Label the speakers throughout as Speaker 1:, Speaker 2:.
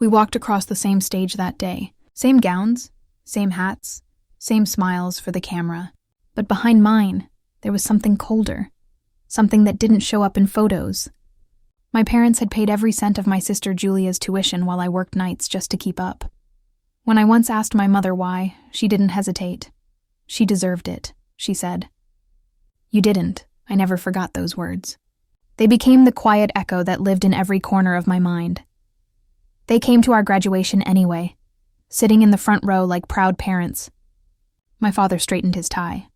Speaker 1: We walked across the same stage that day. Same gowns, same hats, same smiles for the camera. But behind mine, there was something colder. Something that didn't show up in photos. My parents had paid every cent of my sister Julia's tuition while I worked nights just to keep up. When I once asked my mother why, she didn't hesitate. She deserved it, she said. You didn't. I never forgot those words. They became the quiet echo that lived in every corner of my mind. They came to our graduation anyway, sitting in the front row like proud parents. My father straightened his tie.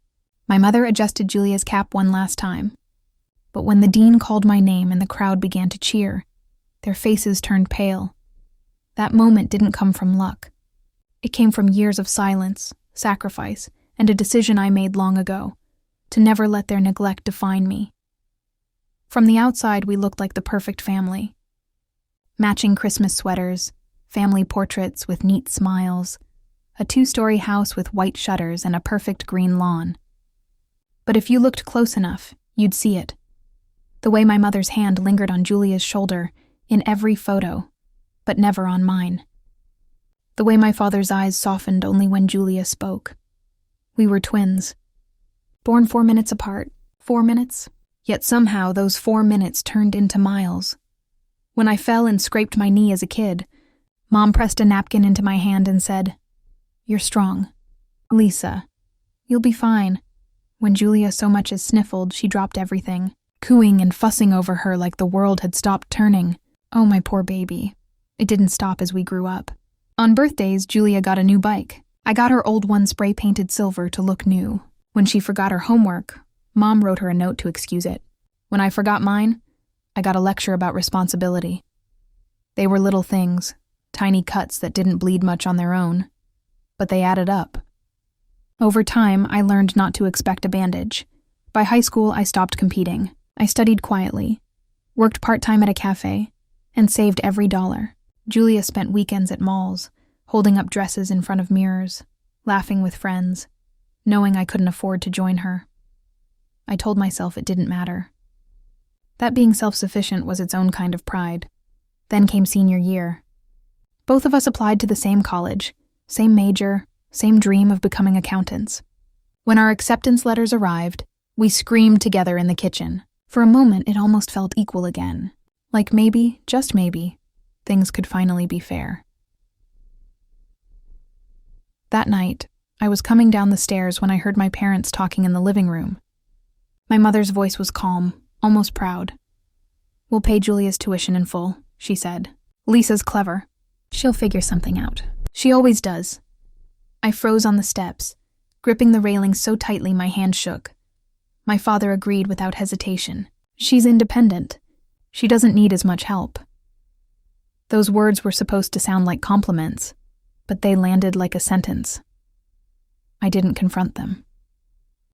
Speaker 1: My mother adjusted Julia's cap one last time. But when the dean called my name and the crowd began to cheer, their faces turned pale. That moment didn't come from luck. It came from years of silence, sacrifice, and a decision I made long ago, to never let their neglect define me. From the outside, we looked like the perfect family. Matching Christmas sweaters, family portraits with neat smiles, a 2-story house with white shutters and a perfect green lawn. But if you looked close enough, you'd see it. The way my mother's hand lingered on Julia's shoulder in every photo, but never on mine. The way my father's eyes softened only when Julia spoke. We were twins. Born 4 minutes apart. 4 minutes? Yet somehow those 4 minutes turned into miles. When I fell and scraped my knee as a kid, Mom pressed a napkin into my hand and said, "You're strong. Lisa, you'll be fine." When Julia so much as sniffled, she dropped everything, cooing and fussing over her like the world had stopped turning. Oh, my poor baby. It didn't stop as we grew up. On birthdays, Julia got a new bike. I got her old one spray-painted silver to look new. When she forgot her homework, Mom wrote her a note to excuse it. When I forgot mine, I got a lecture about responsibility. They were little things, tiny cuts that didn't bleed much on their own, but they added up. Over time, I learned not to expect a bandage. By high school, I stopped competing. I studied quietly, worked part-time at a cafe, and saved every dollar. Julia spent weekends at malls, holding up dresses in front of mirrors, laughing with friends, knowing I couldn't afford to join her. I told myself it didn't matter. That being self-sufficient was its own kind of pride. Then came senior year. Both of us applied to the same college, same major, same dream of becoming accountants. When our acceptance letters arrived, we screamed together in the kitchen. For a moment, it almost felt equal again. Like maybe, just maybe, things could finally be fair. That night, I was coming down the stairs when I heard my parents talking in the living room. My mother's voice was calm, almost proud. "We'll pay Julia's tuition in full," she said. "Lisa's clever. She'll figure something out. She always does." I froze on the steps, gripping the railing so tightly my hand shook. My father agreed without hesitation. "She's independent. She doesn't need as much help." Those words were supposed to sound like compliments, but they landed like a sentence. I didn't confront them.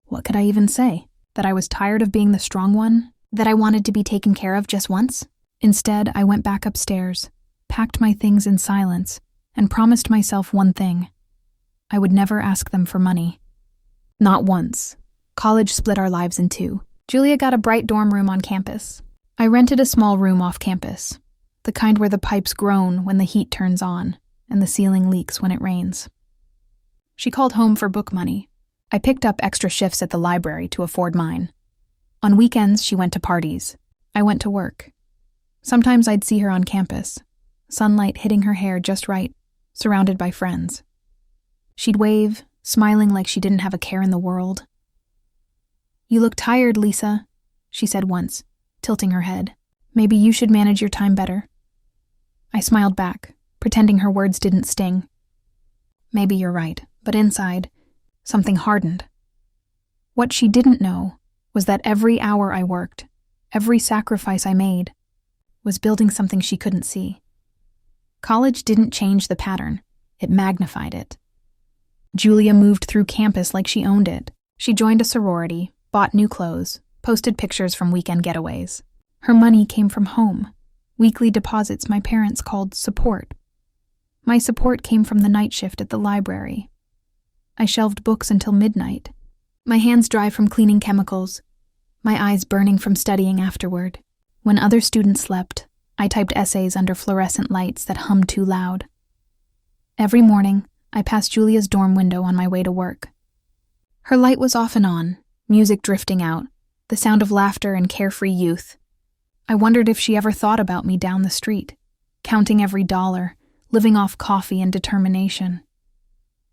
Speaker 1: What could I even say? That I was tired of being the strong one? That I wanted to be taken care of just once? Instead, I went back upstairs, packed my things in silence, and promised myself one thing. I would never ask them for money. Not once. College split our lives in two. Julia got a bright dorm room on campus. I rented a small room off campus, the kind where the pipes groan when the heat turns on and the ceiling leaks when it rains. She called home for book money. I picked up extra shifts at the library to afford mine. On weekends, she went to parties. I went to work. Sometimes I'd see her on campus, sunlight hitting her hair just right, surrounded by friends. She'd wave, smiling like she didn't have a care in the world. "You look tired, Lisa," she said once, tilting her head. "Maybe you should manage your time better." I smiled back, pretending her words didn't sting. Maybe you're right, but inside, something hardened. What she didn't know was that every hour I worked, every sacrifice I made, was building something she couldn't see. College didn't change the pattern, it magnified it. Julia moved through campus like she owned it. She joined a sorority, bought new clothes, posted pictures from weekend getaways. Her money came from home, weekly deposits my parents called support. My support came from the night shift at the library. I shelved books until midnight, my hands dry from cleaning chemicals, my eyes burning from studying afterward. When other students slept, I typed essays under fluorescent lights that hummed too loud. Every morning, I passed Julia's dorm window on my way to work. Her light was off and on, music drifting out, the sound of laughter and carefree youth. I wondered if she ever thought about me down the street, counting every dollar, living off coffee and determination.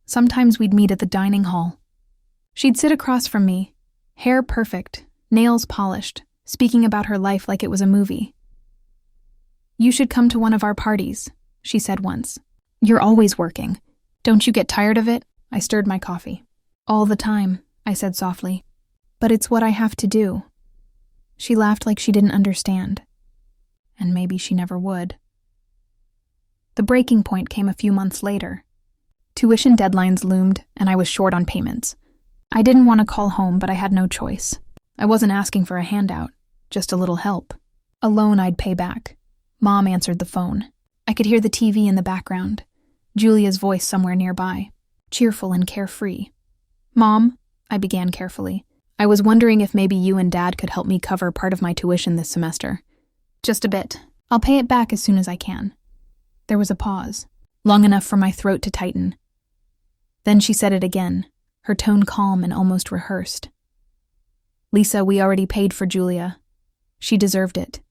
Speaker 1: Sometimes we'd meet at the dining hall. She'd sit across from me, hair perfect, nails polished, speaking about her life like it was a movie. "You should come to one of our parties," she said once. "You're always working. Don't you get tired of it?" I stirred my coffee. "All the time," I said softly. "But it's what I have to do." She laughed like she didn't understand. And maybe she never would. The breaking point came a few months later. Tuition deadlines loomed, and I was short on payments. I didn't want to call home, but I had no choice. I wasn't asking for a handout, just a little help. A loan I'd pay back. Mom answered the phone. I could hear the TV in the background, Julia's voice somewhere nearby, cheerful and carefree. "Mom," I began carefully, "I was wondering if maybe you and Dad could help me cover part of my tuition this semester. Just a bit. I'll pay it back as soon as I can." There was a pause, long enough for my throat to tighten. Then she said it again, her tone calm and almost rehearsed. "Lisa, we already paid for Julia. She deserved it.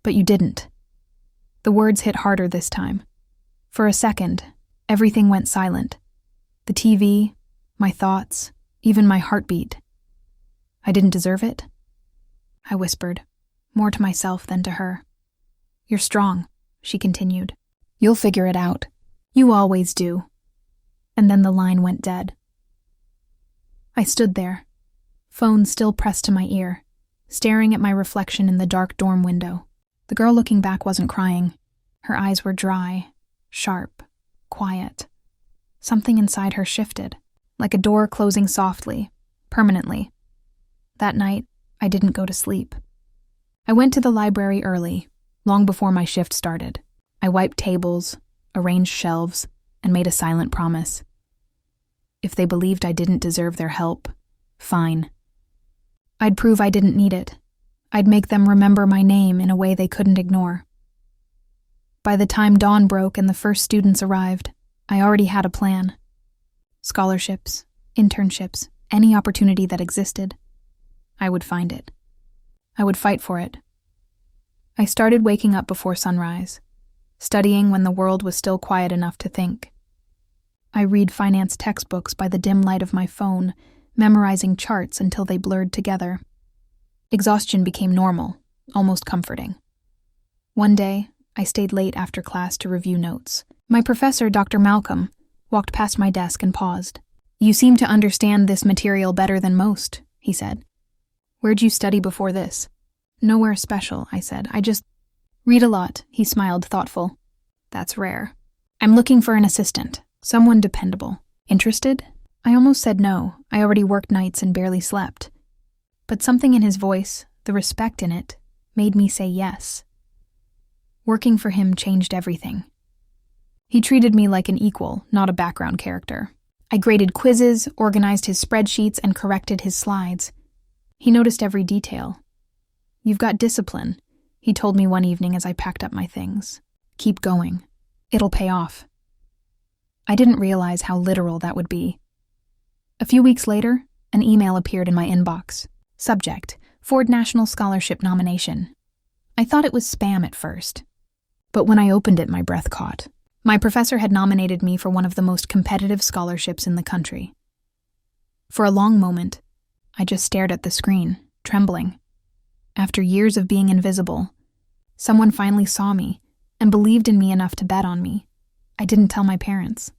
Speaker 1: But you didn't." The words hit harder this time. For a second, everything went silent. The TV, my thoughts, even my heartbeat. "I didn't deserve it?" I whispered, more to myself than to her. "You're strong," she continued. "You'll figure it out. You always do." And then the line went dead. I stood there, phone still pressed to my ear, staring at my reflection in the dark dorm window. The girl looking back wasn't crying. Her eyes were dry, sharp, quiet. Something inside her shifted, like a door closing softly, permanently. That night, I didn't go to sleep. I went to the library early, long before my shift started. I wiped tables, arranged shelves, and made a silent promise. If they believed I didn't deserve their help, fine. I'd prove I didn't need it. I'd make them remember my name in a way they couldn't ignore. By the time dawn broke and the first students arrived, I already had a plan. Scholarships, internships, any opportunity that existed. I would find it. I would fight for it. I started waking up before sunrise, studying when the world was still quiet enough to think. I read finance textbooks by the dim light of my phone, memorizing charts until they blurred together. Exhaustion became normal, almost comforting. One day, I stayed late after class to review notes. My professor, Dr. Malcolm, walked past my desk and paused. "You seem to understand this material better than most," he said. "Where'd you study before this?" "Nowhere special," I said. "I just read a lot," he smiled, thoughtful. "That's rare. I'm looking for an assistant, someone dependable. Interested?" I almost said no. I already worked nights and barely slept. But something in his voice, the respect in it, made me say yes. Working for him changed everything. He treated me like an equal, not a background character. I graded quizzes, organized his spreadsheets, and corrected his slides. He noticed every detail. "You've got discipline," he told me one evening as I packed up my things. "Keep going. It'll pay off." I didn't realize how literal that would be. A few weeks later, an email appeared in my inbox. Subject: Ford National Scholarship nomination. I thought it was spam at first. But when I opened it, my breath caught. My professor had nominated me for one of the most competitive scholarships in the country. For a long moment, I just stared at the screen, trembling. After years of being invisible, someone finally saw me and believed in me enough to bet on me. I didn't tell my parents.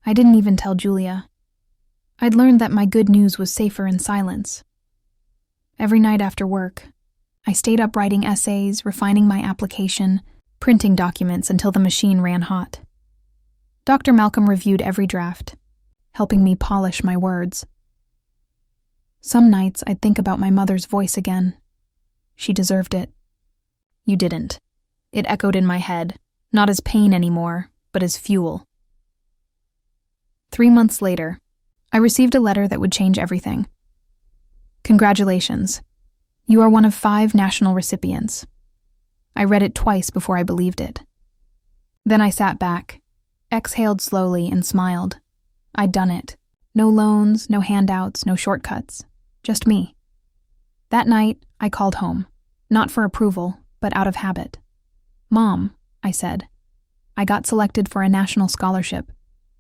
Speaker 1: I didn't even tell Julia. I'd learned that my good news was safer in silence. Every night after work, I stayed up writing essays, refining my application, printing documents until the machine ran hot. Dr. Malcolm reviewed every draft, helping me polish my words. Some nights I'd think about my mother's voice again. She deserved it. "You didn't." It echoed in my head, not as pain anymore, but as fuel. 3 months later, I received a letter that would change everything. "Congratulations. You are one of 5 national recipients." I read it twice before I believed it. Then I sat back, exhaled slowly, and smiled. I'd done it. No loans, no handouts, no shortcuts. Just me. That night, I called home. Not for approval, but out of habit. "Mom," I said, "I got selected for a national scholarship.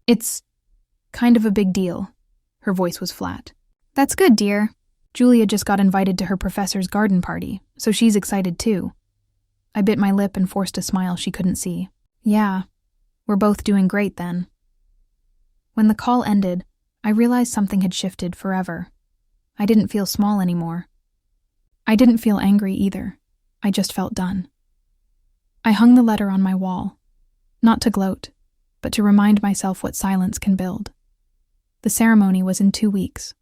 Speaker 1: It's kind of a big deal." Her voice was flat. "That's good, dear. Julia just got invited to her professor's garden party, so she's excited too." I bit my lip and forced a smile she couldn't see. "Yeah, we're both doing great then." When the call ended, I realized something had shifted forever. I didn't feel small anymore. I didn't feel angry either. I just felt done. I hung the letter on my wall, not to gloat, but to remind myself what silence can build. The ceremony was in 2 weeks.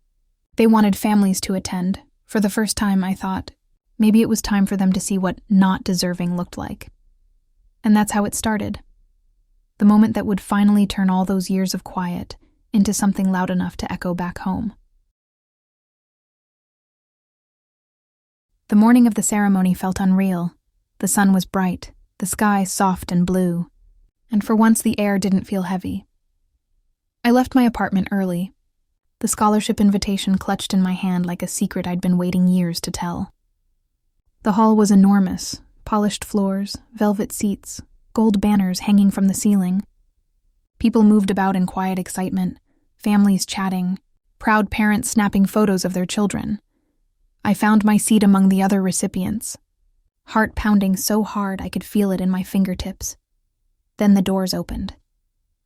Speaker 1: They wanted families to attend. For the first time, I thought, maybe it was time for them to see what not deserving looked like. And that's how it started. The moment that would finally turn all those years of quiet into something loud enough to echo back home. The morning of the ceremony felt unreal. The sun was bright, the sky soft and blue, and for once the air didn't feel heavy. I left my apartment early, the scholarship invitation clutched in my hand like a secret I'd been waiting years to tell. The hall was enormous, polished floors, velvet seats, gold banners hanging from the ceiling. People moved about in quiet excitement, families chatting, proud parents snapping photos of their children. I found my seat among the other recipients, heart pounding so hard I could feel it in my fingertips. Then the doors opened.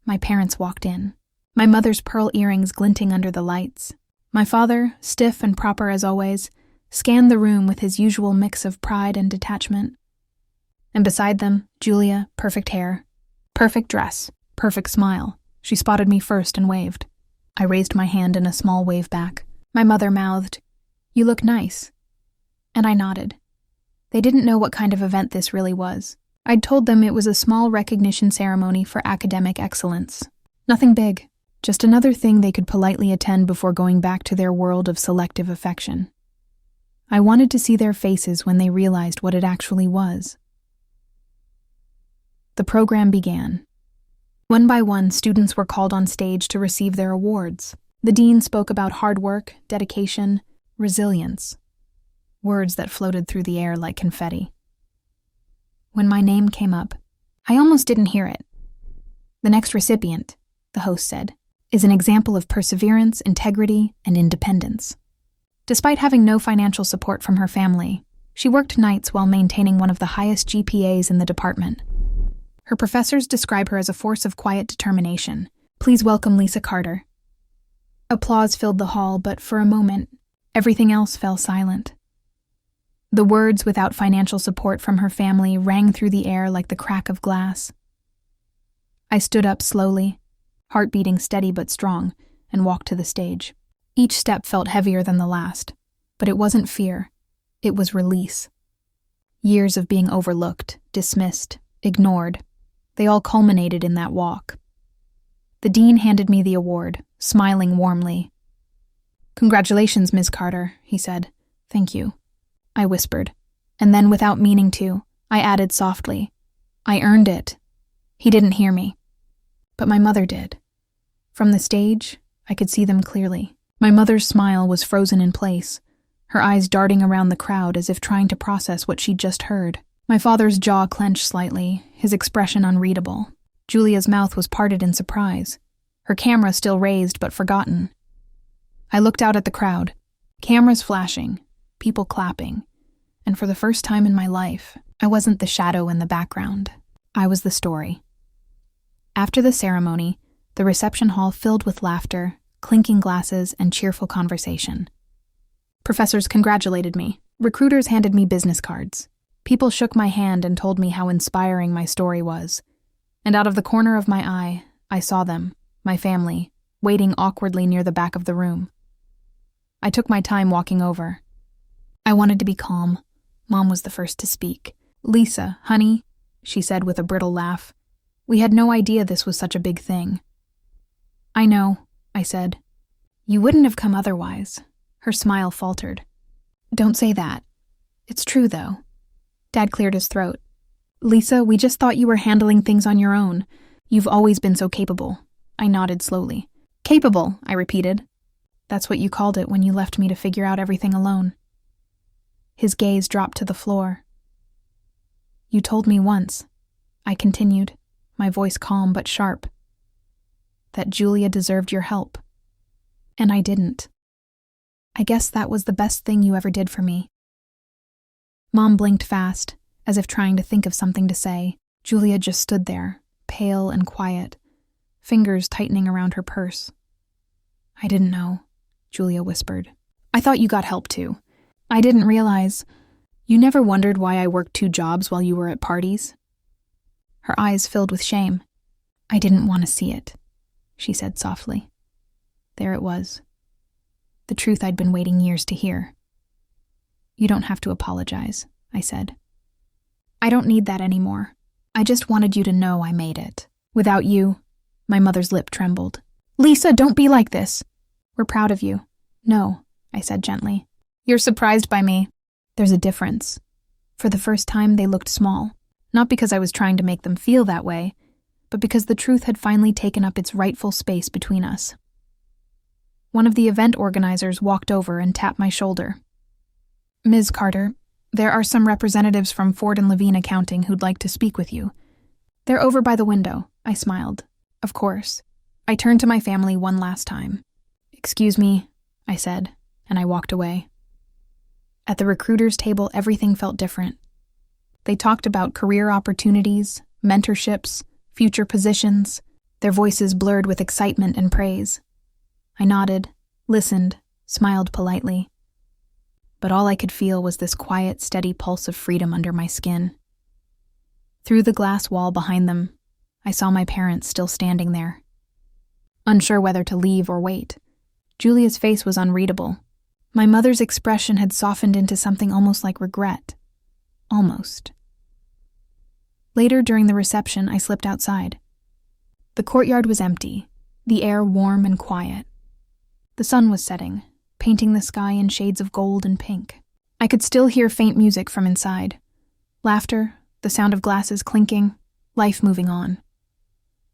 Speaker 1: My parents walked in, my mother's pearl earrings glinting under the lights. My father, stiff and proper as always, scanned the room with his usual mix of pride and detachment. And beside them, Julia, perfect hair, perfect dress, perfect smile. She spotted me first and waved. I raised my hand in a small wave back. My mother mouthed, "You look nice." And I nodded. They didn't know what kind of event this really was. I'd told them it was a small recognition ceremony for academic excellence. Nothing big, just another thing they could politely attend before going back to their world of selective affection. I wanted to see their faces when they realized what it actually was. The program began. One by one, students were called on stage to receive their awards. The dean spoke about hard work, dedication, resilience. Words that floated through the air like confetti. When my name came up, I almost didn't hear it. "The next recipient," the host said, "is an example of perseverance, integrity, and independence." Despite having no financial support from her family, she worked nights while maintaining one of the highest GPAs in the department. Her professors describe her as a force of quiet determination. Please welcome Lisa Carter. Applause filled the hall, but for a moment, everything else fell silent. The words, "without financial support from her family," rang through the air like the crack of glass. I stood up slowly, heart beating steady but strong, and walked to the stage. Each step felt heavier than the last, but it wasn't fear. It was release. Years of being overlooked, dismissed, ignored. They all culminated in that walk. The dean handed me the award, smiling warmly. "Congratulations, Ms. Carter," he said. "Thank you," I whispered, and then without meaning to, I added softly, "I earned it." He didn't hear me, but my mother did. From the stage, I could see them clearly. My mother's smile was frozen in place, her eyes darting around the crowd as if trying to process what she'd just heard. My father's jaw clenched slightly, his expression unreadable. Julia's mouth was parted in surprise, her camera still raised but forgotten. I looked out at the crowd, cameras flashing, people clapping, and for the first time in my life, I wasn't the shadow in the background. I was the story. After the ceremony, the reception hall filled with laughter, clinking glasses, and cheerful conversation. Professors congratulated me. Recruiters handed me business cards. People shook my hand and told me how inspiring my story was. And out of the corner of my eye, I saw them, my family, waiting awkwardly near the back of the room. I took my time walking over. I wanted to be calm. Mom was the first to speak. "Lisa, honey," she said with a brittle laugh. "We had no idea this was such a big thing." "I know," I said. "You wouldn't have come otherwise." Her smile faltered. "Don't say that. It's true, though." Dad cleared his throat. Lisa, we just thought you were handling things on your own. You've always been so capable. I nodded slowly. Capable, I repeated. That's what you called it when you left me to figure out everything alone. His gaze dropped to the floor. You told me once, I continued, my voice calm but sharp, that Julia deserved your help. And I didn't. I guess that was the best thing you ever did for me. Mom blinked fast, as if trying to think of something to say. Julia just stood there, pale and quiet, fingers tightening around her purse. I didn't know, Julia whispered. I thought you got help too. I didn't realize. You never wondered why I worked 2 jobs while you were at parties? Her eyes filled with shame. I didn't want to see it, she said softly. There it was. The truth I'd been waiting years to hear. You don't have to apologize, I said. I don't need that anymore. I just wanted you to know I made it. Without you, my mother's lip trembled. Lisa, don't be like this. We're proud of you. No, I said gently. You're surprised by me. There's a difference. For the first time, they looked small. Not because I was trying to make them feel that way, but because the truth had finally taken up its rightful space between us. One of the event organizers walked over and tapped my shoulder. Ms. Carter, there are some representatives from Ford and Levine Accounting who'd like to speak with you. They're over by the window, I smiled. Of course. I turned to my family one last time. Excuse me, I said, and I walked away. At the recruiters' table, everything felt different. They talked about career opportunities, mentorships, future positions, their voices blurred with excitement and praise. I nodded, listened, smiled politely. But all I could feel was this quiet, steady pulse of freedom under my skin. Through the glass wall behind them, I saw my parents still standing there. Unsure whether to leave or wait, Julia's face was unreadable. My mother's expression had softened into something almost like regret. Almost. Later during the reception, I slipped outside. The courtyard was empty, the air warm and quiet. The sun was setting, painting the sky in shades of gold and pink. I could still hear faint music from inside. Laughter, the sound of glasses clinking, life moving on.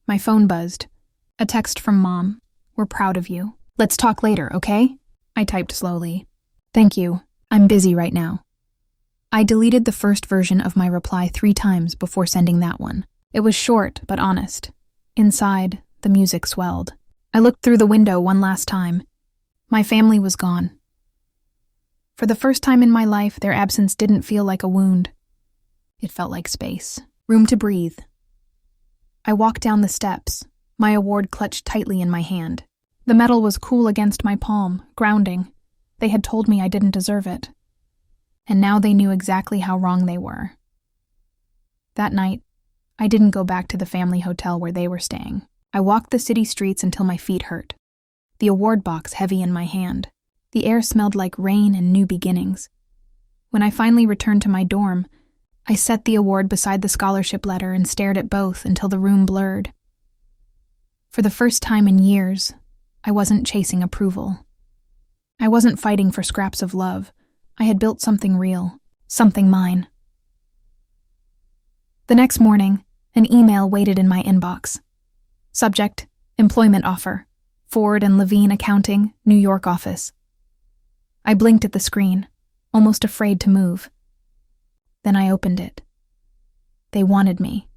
Speaker 1: My phone buzzed. A text from Mom. We're proud of you. Let's talk later, okay? I typed slowly. Thank you. I'm busy right now. I deleted the first version of my reply 3 times before sending that one. It was short but honest. Inside, the music swelled. I looked through the window one last time. My family was gone. For the first time in my life, their absence didn't feel like a wound. It felt like space, room to breathe. I walked down the steps, my award clutched tightly in my hand. The metal was cool against my palm, grounding. They had told me I didn't deserve it. And now they knew exactly how wrong they were. That night, I didn't go back to the family hotel where they were staying. I walked the city streets until my feet hurt. The award box heavy in my hand. The air smelled like rain and new beginnings. When I finally returned to my dorm, I set the award beside the scholarship letter and stared at both until the room blurred. For the first time in years, I wasn't chasing approval. I wasn't fighting for scraps of love. I had built something real, something mine. The next morning, an email waited in my inbox. Subject, employment offer. Ford and Levine Accounting, New York office. I blinked at the screen, almost afraid to move. Then I opened it. They wanted me.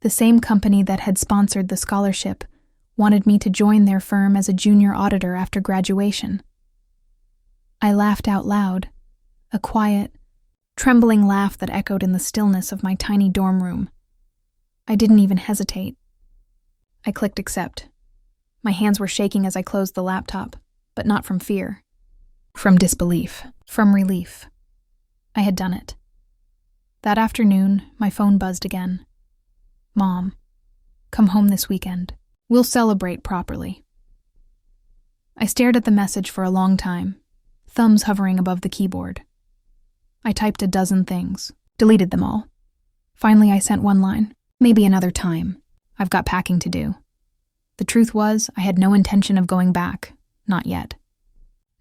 Speaker 1: The same company that had sponsored the scholarship wanted me to join their firm as a junior auditor after graduation. I laughed out loud, a quiet, trembling laugh that echoed in the stillness of my tiny dorm room. I didn't even hesitate. I clicked accept. My hands were shaking as I closed the laptop, but not from fear. From disbelief. From relief. I had done it. That afternoon, my phone buzzed again. Mom, come home this weekend. We'll celebrate properly. I stared at the message for a long time, thumbs hovering above the keyboard. I typed a dozen things, deleted them all. Finally, I sent one line. Maybe another time. I've got packing to do. The truth was, I had no intention of going back. Not yet.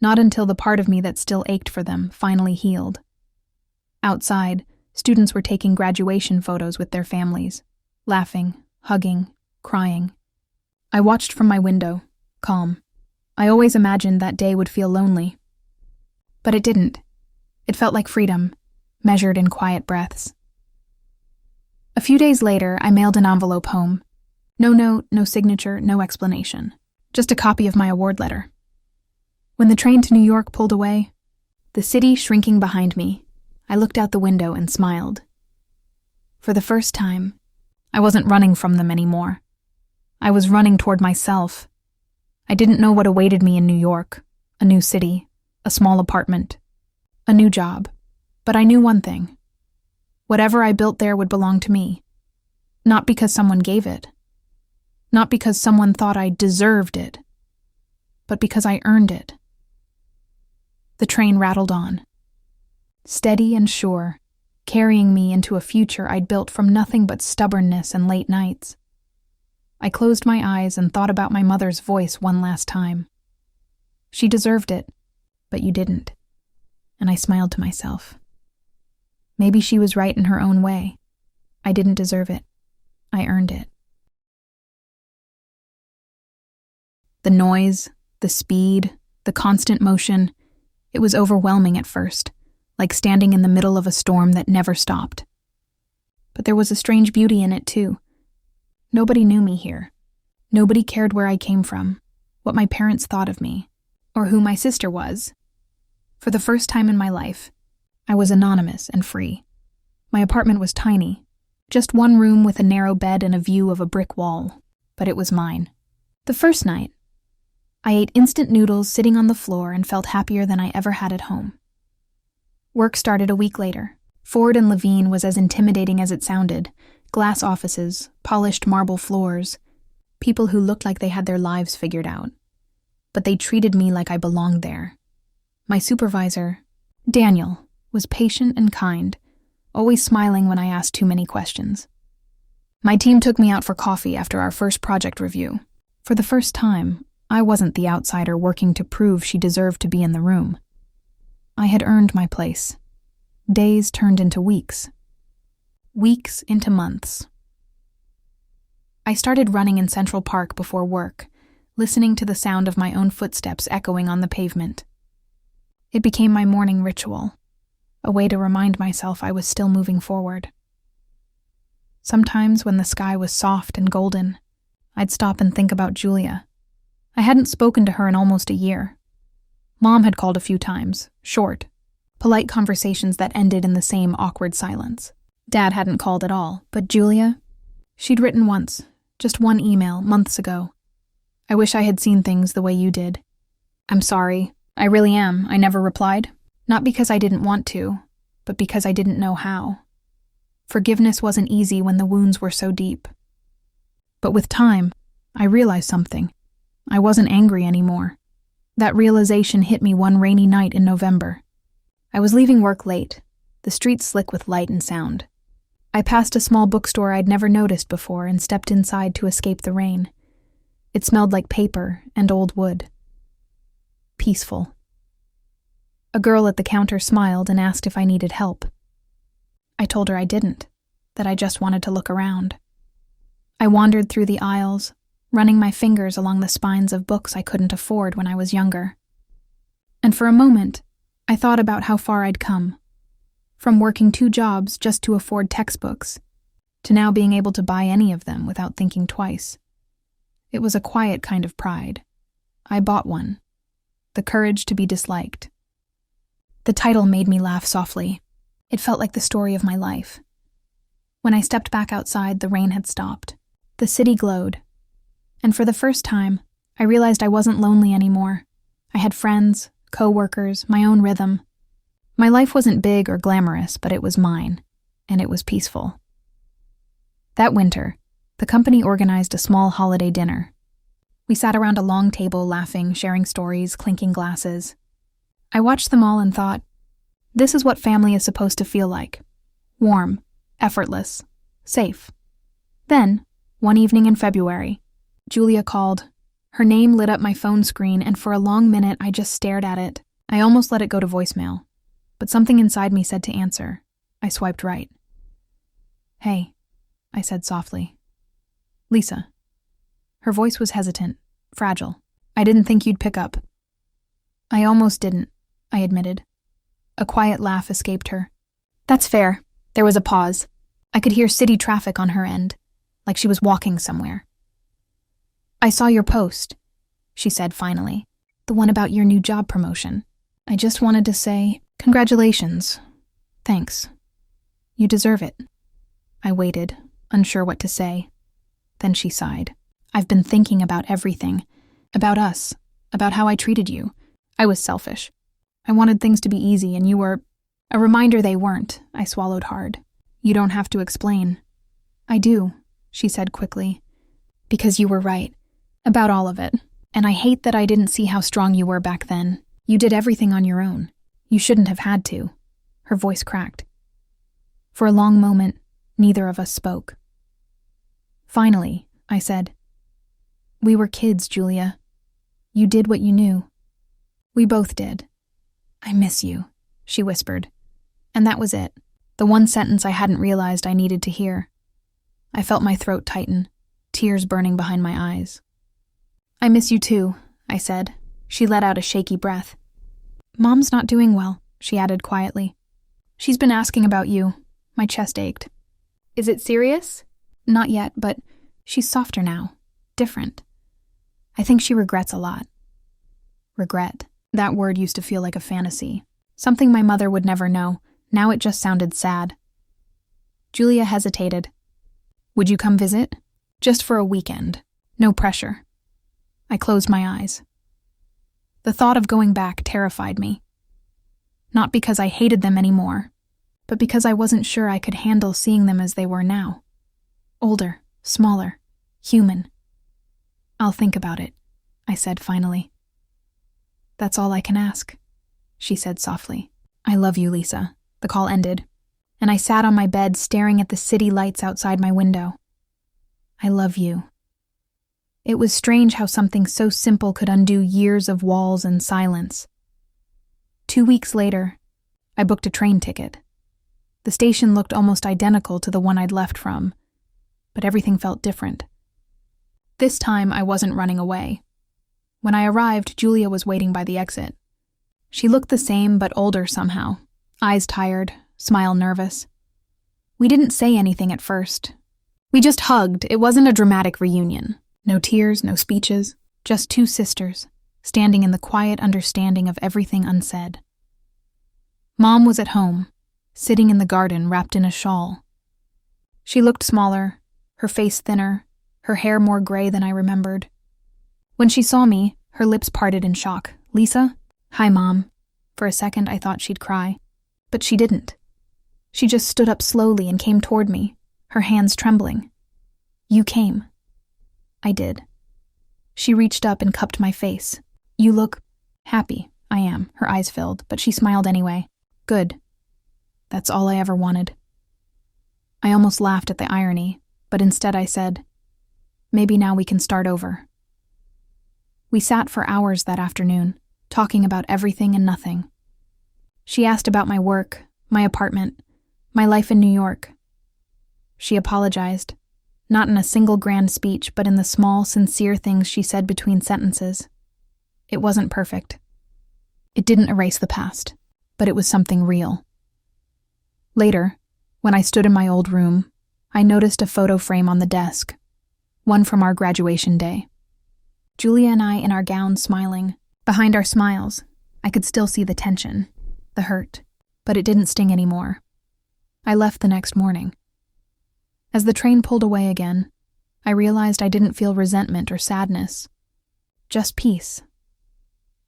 Speaker 1: Not until the part of me that still ached for them finally healed. Outside, Students were taking graduation photos with their families, laughing, hugging, crying. I watched from my window, calm. I always imagined that day would feel lonely. But it didn't. It felt like freedom, measured in quiet breaths. A few days later, I mailed an envelope home. No note, no signature, no explanation. Just a copy of my award letter. When the train to New York pulled away, the city shrinking behind me, I looked out the window and smiled. For the first time, I wasn't running from them anymore. I was running toward myself. I didn't know what awaited me in New York, a new city, a small apartment, a new job, but I knew one thing. Whatever I built there would belong to me. Not because someone gave it. Not because someone thought I deserved it. But because I earned it. The train rattled on. Steady and sure, carrying me into a future I'd built from nothing but stubbornness and late nights. I closed my eyes and thought about my mother's voice one last time. She deserved it, but you didn't. And I smiled to myself. Maybe she was right in her own way. I didn't deserve it. I earned it. The noise, the speed, the constant motion, it was overwhelming at first, like standing in the middle of a storm that never stopped. But there was a strange beauty in it too. Nobody knew me here. Nobody cared where I came from, what my parents thought of me, or who my sister was. For the first time in my life, I was anonymous and free. My apartment was tiny, just one room with a narrow bed and a view of a brick wall, but it was mine. The first night, I ate instant noodles sitting on the floor and felt happier than I ever had at home. Work started a week later. Ford and Levine was as intimidating as it sounded. Glass offices, polished marble floors, people who looked like they had their lives figured out. But they treated me like I belonged there. My supervisor, Daniel, was patient and kind, always smiling when I asked too many questions. My team took me out for coffee after our first project review. For the first time, I wasn't the outsider working to prove she deserved to be in the room. I had earned my place. Days turned into weeks. Weeks into months. I started running in Central Park before work, listening to the sound of my own footsteps echoing on the pavement. It became my morning ritual, a way to remind myself I was still moving forward. Sometimes when the sky was soft and golden, I'd stop and think about Julia. I hadn't spoken to her in almost a year. Mom had called a few times, short, polite conversations that ended in the same awkward silence. Dad hadn't called at all, but Julia, she'd written once, just one email, months ago. I wish I had seen things the way you did. I'm sorry. I really am. I never replied. Not because I didn't want to, but because I didn't know how. Forgiveness wasn't easy when the wounds were so deep. But with time, I realized something. I wasn't angry anymore. That realization hit me one rainy night in November. I was leaving work late, the streets slick with light and sound. I passed a small bookstore I'd never noticed before and stepped inside to escape the rain. It smelled like paper and old wood. Peaceful. A girl at the counter smiled and asked if I needed help. I told her I didn't, that I just wanted to look around. I wandered through the aisles, running my fingers along the spines of books I couldn't afford when I was younger. And for a moment, I thought about how far I'd come. From working 2 jobs just to afford textbooks, to now being able to buy any of them without thinking twice. It was a quiet kind of pride. I bought one. The courage to be disliked. The title made me laugh softly. It felt like the story of my life. When I stepped back outside, the rain had stopped. The city glowed. And for the first time, I realized I wasn't lonely anymore. I had friends, co-workers, my own rhythm. My life wasn't big or glamorous, but it was mine, and it was peaceful. That winter, the company organized a small holiday dinner. We sat around a long table laughing, sharing stories, clinking glasses. I watched them all and thought, this is what family is supposed to feel like. Warm, effortless, safe. Then, one evening in February, Julia called. Her name lit up my phone screen, and for a long minute I just stared at it. I almost let it go to voicemail, but something inside me said to answer. I swiped right. "Hey," I said softly. "Lisa." Her voice was hesitant, fragile. "I didn't think you'd pick up." "I almost didn't," I admitted. A quiet laugh escaped her. "That's fair." There was a pause. I could hear city traffic on her end, like she was walking somewhere. "I saw your post," she said finally. "The one about your new job promotion. I just wanted to say, congratulations. Thanks. You deserve it." I waited, unsure what to say. Then she sighed. "I've been thinking about everything. About us. About how I treated you. I was selfish. I wanted things to be easy, and you were a reminder they weren't." I swallowed hard. "You don't have to explain." "I do," she said quickly. "Because you were right. About all of it. And I hate that I didn't see how strong you were back then. You did everything on your own. You shouldn't have had to." Her voice cracked. For a long moment, neither of us spoke. Finally, I said, "We were kids, Julia. You did what you knew." "We both did." "I miss you," she whispered. And that was it. The one sentence I hadn't realized I needed to hear. I felt my throat tighten, tears burning behind my eyes. "I miss you too," I said. She let out a shaky breath. "Mom's not doing well," she added quietly. "She's been asking about you." My chest ached. "Is it serious?" "Not yet, but she's softer now. Different. I think she regrets a lot." Regret. That word used to feel like a fantasy. Something my mother would never know. Now it just sounded sad. Julia hesitated. "Would you come visit?" "Just for a weekend. No pressure." I closed my eyes. The thought of going back terrified me. Not because I hated them anymore, but because I wasn't sure I could handle seeing them as they were now. Older, smaller, human. "I'll think about it," I said finally. "That's all I can ask," she said softly. "I love you, Lisa." The call ended, and I sat on my bed staring at the city lights outside my window. I love you. It was strange how something so simple could undo years of walls and silence. 2 weeks later, I booked a train ticket. The station looked almost identical to the one I'd left from, but everything felt different. This time, I wasn't running away. When I arrived, Julia was waiting by the exit. She looked the same, but older somehow. Eyes tired, smile nervous. We didn't say anything at first. We just hugged. It wasn't a dramatic reunion. No tears, no speeches. Just two sisters, standing in the quiet understanding of everything unsaid. Mom was at home, sitting in the garden wrapped in a shawl. She looked smaller, her face thinner, her hair more gray than I remembered. When she saw me, her lips parted in shock. "Lisa?" "Hi, Mom." For a second, I thought she'd cry. But she didn't. She just stood up slowly and came toward me, her hands trembling. "You came." I did. She reached up and cupped my face. "You look happy." "I am." Her eyes filled, but she smiled anyway. "Good. That's all I ever wanted." I almost laughed at the irony, but instead I said, "Maybe now we can start over." We sat for hours that afternoon, talking about everything and nothing. She asked about my work, my apartment, my life in New York. She apologized, not in a single grand speech, but in the small, sincere things she said between sentences. It wasn't perfect. It didn't erase the past, but it was something real. Later, when I stood in my old room, I noticed a photo frame on the desk, one from our graduation day. Julia and I in our gowns smiling. Behind our smiles, I could still see the tension, the hurt, but it didn't sting anymore. I left the next morning. As the train pulled away again, I realized I didn't feel resentment or sadness, just peace.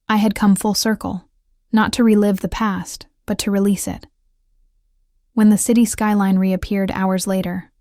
Speaker 1: I had come full circle, not to relive the past, but to release it. When the city skyline reappeared hours later,